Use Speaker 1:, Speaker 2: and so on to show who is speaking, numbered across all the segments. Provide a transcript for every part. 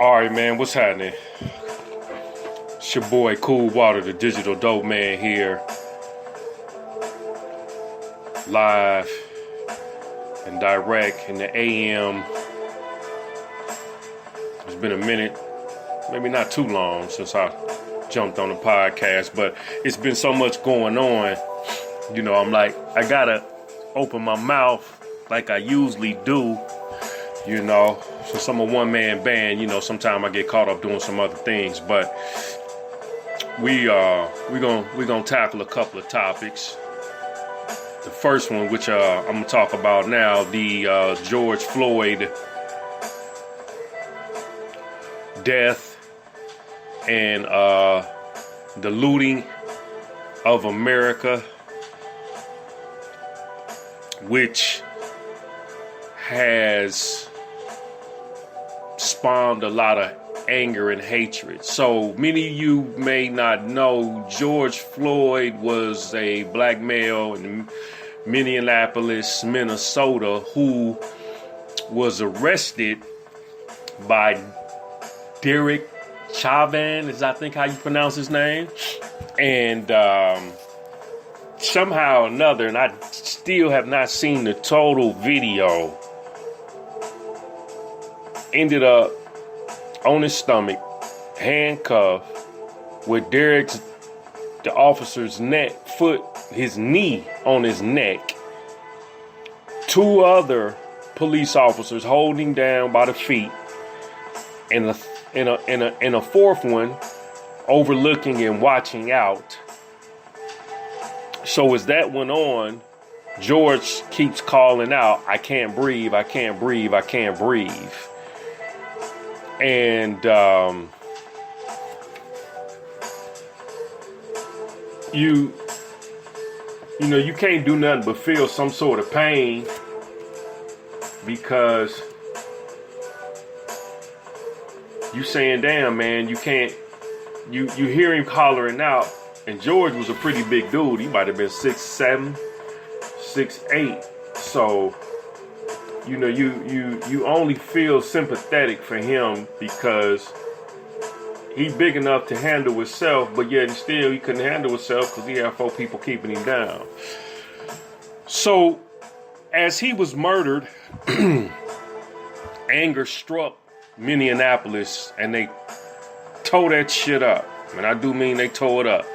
Speaker 1: All right, man, what's happening? It's your boy Cool Water, the digital dope man here. Live and direct in the AM. It's been a minute, maybe not too long since I jumped on the podcast, but it's been so much going on. You know, I'm like, I gotta open my mouth like I usually do, you know. Since I'm a one-man band, you know, sometimes I get caught up doing some other things, but we're gonna tackle a couple of topics. The first one, which I'm gonna talk about now, the George Floyd death and the looting of America, which has spawned a lot of anger and hatred. So many of you may not know, George Floyd was a black male in Minneapolis, Minnesota, who was arrested by Derek Chauvin, is I think how you pronounce his name. And somehow or another, and I still have not seen the total video, ended up on his stomach, handcuffed, with the officer's his knee on his neck. Two other police officers holding him down by the feet, and a fourth one overlooking and watching out. So as that went on, George keeps calling out, "I can't breathe, I can't breathe, I can't breathe." And you know, you can't do nothing but feel some sort of pain, because you saying, damn, man, you can't, you hear him hollering out, and George was a pretty big dude. He might have been 6'7", 6'8". So, you know, you only feel sympathetic for him because he big enough to handle himself, but yet still he couldn't handle himself because he had 4 people keeping him down. So as he was murdered, anger struck Minneapolis, and they tore that shit up. And I do mean they tore it up.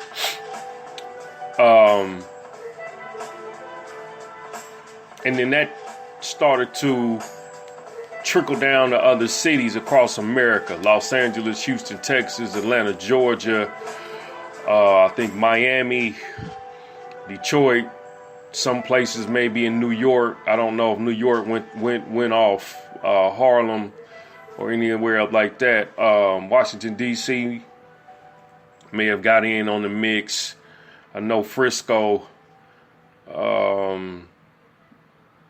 Speaker 1: And then that started to trickle down to other cities across America: Los Angeles, Houston, Texas, Atlanta, Georgia, I think Miami, Detroit, some places maybe in New York. I don't know if New York went off, Harlem or anywhere up like that. Washington, D.C. may have got in on the mix. I know Frisco.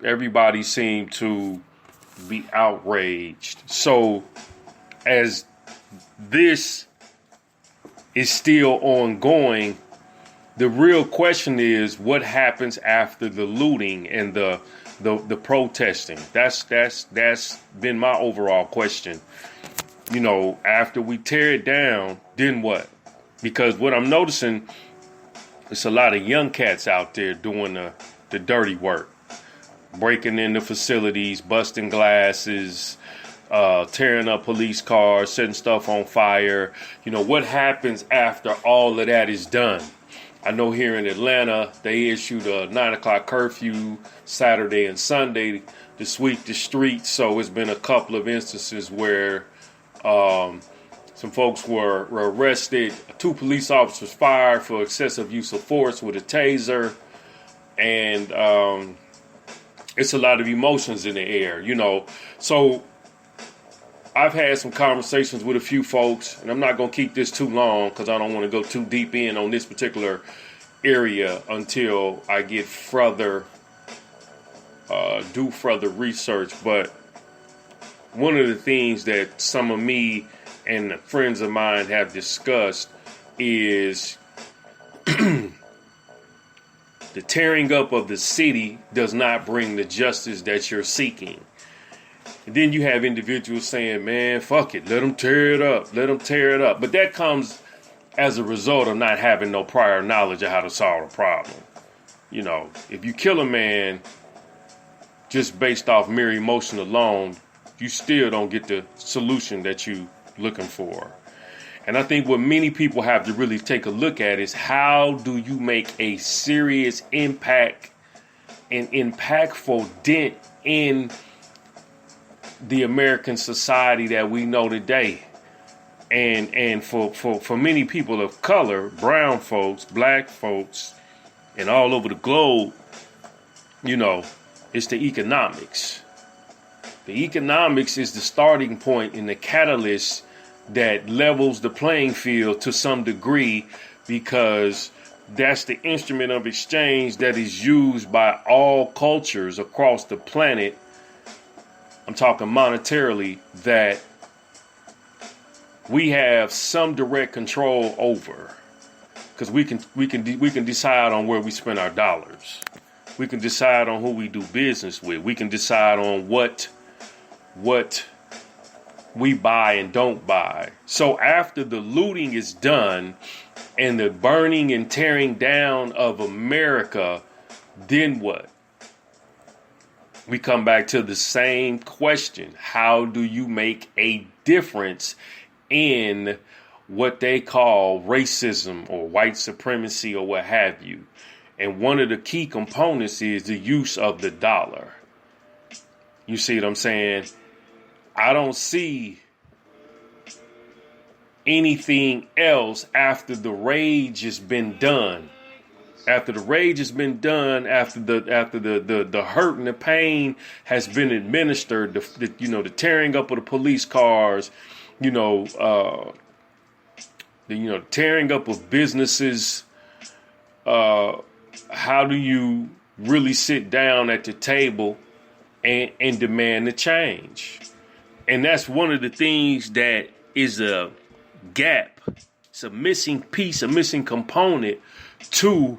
Speaker 1: Everybody seemed to be outraged. So as this is still ongoing, the real question is, what happens after the looting and the protesting? That's been my overall question. You know, after we tear it down, then what? Because what I'm noticing, it's a lot of young cats out there doing the dirty work, breaking into facilities, busting glasses, tearing up police cars, setting stuff on fire. You know, what happens after all of that is done? I know here in Atlanta, they issued a 9 o'clock curfew Saturday and Sunday to sweep the streets. So it's been a couple of instances where some folks were arrested. 2 police officers fired for excessive use of force with a taser. And it's a lot of emotions in the air, you know. So I've had some conversations with a few folks, and I'm not going to keep this too long because I don't want to go too deep in on this particular area until I get do further research. But one of the things that some of me and friends of mine have discussed is the tearing up of the city does not bring the justice that you're seeking. And then you have individuals saying, man, fuck it, let them tear it up, let them tear it up. But that comes as a result of not having no prior knowledge of how to solve a problem. You know, if you kill a man just based off mere emotion alone, you still don't get the solution that you're looking for. And I think what many people have to really take a look at is, how do you make a serious impact and impactful dent in the American society that we know today? And for many people of color, brown folks, black folks, and all over the globe, you know, it's the economics. The economics is the starting point and the catalyst that levels the playing field to some degree, because that's the instrument of exchange that is used by all cultures across the planet. I'm talking monetarily, that we have some direct control over, because we can decide on where we spend our dollars. We can decide on who we do business with. We can decide on what we buy and don't buy. So after the looting is done and the burning and tearing down of America, then what? We come back to the same question. How do you make a difference in what they call racism or white supremacy or what have you? And one of the key components is the use of the dollar. You see what I'm saying? I don't see anything else after the rage has been done. After the rage has been done, after the hurt and the pain has been administered, the tearing up of the police cars, the tearing up of businesses. How do you really sit down at the table and demand the change? And that's one of the things that is a gap. It's a missing piece, a missing component to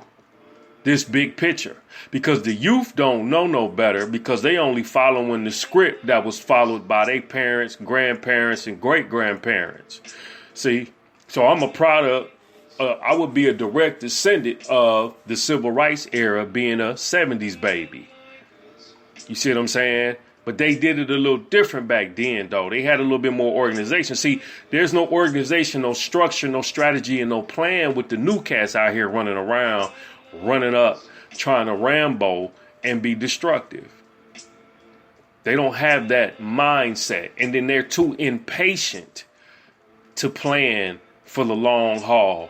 Speaker 1: this big picture, because the youth don't know no better, because they only following the script that was followed by their parents, grandparents, and great-grandparents. See, so I'm a product. I would be a direct descendant of the civil rights era, being a 70s baby. You see what I'm saying? But they did it a little different back then, though. They had a little bit more organization. See, there's no organization, no structure, no strategy, and no plan with the new cats out here running around, running up, trying to Rambo and be destructive. They don't have that mindset. And then they're too impatient to plan for the long haul,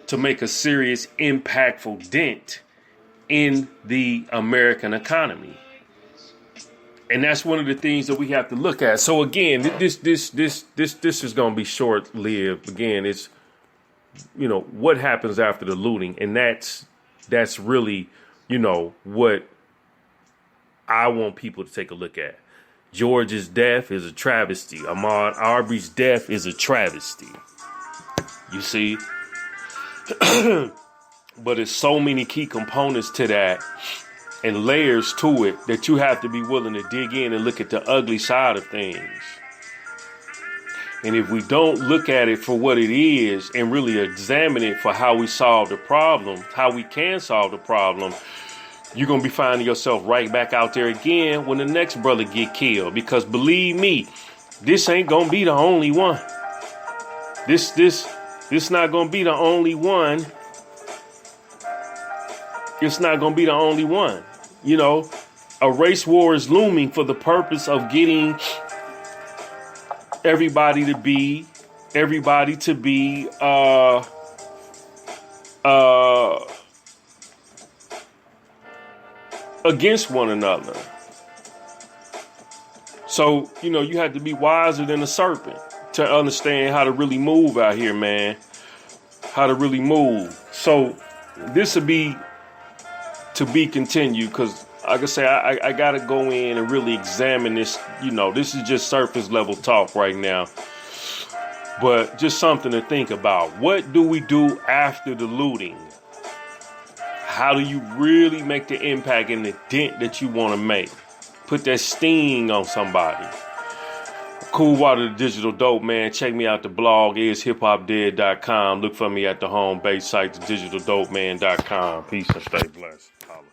Speaker 1: to make a serious, impactful dent in the American economy. And that's one of the things that we have to look at. So again, this is going to be short-lived. Again, it's, what happens after the looting, and that's really, what I want people to take a look at. George's death is a travesty. Ahmaud Arbery's death is a travesty. You see? But there's so many key components to that and layers to it that you have to be willing to dig in and look at the ugly side of things. And if we don't look at it for what it is and really examine it for how we solve the problem, how we can solve the problem, you're going to be finding yourself right back out there again when the next brother get killed. Because believe me, this ain't going to be the only one. This not going to be the only one. It's not going to be the only one. A race war is looming for the purpose of getting everybody to be against one another. So, you have to be wiser than a serpent to understand how to really move out here, man. How to really move. So this will be to be continued, because like I say, I got to go in and really examine this. This is just surface level talk right now, but just something to think about. What do we do after the looting? How do you really make the impact and the dent that you want to make? Put that sting on somebody. Cool Water, the Digital Dope Man. Check me out. The blog is hiphopdead.com. Look for me at the home base site, thedigitaldopeman.com. Peace and stay blessed. Holla.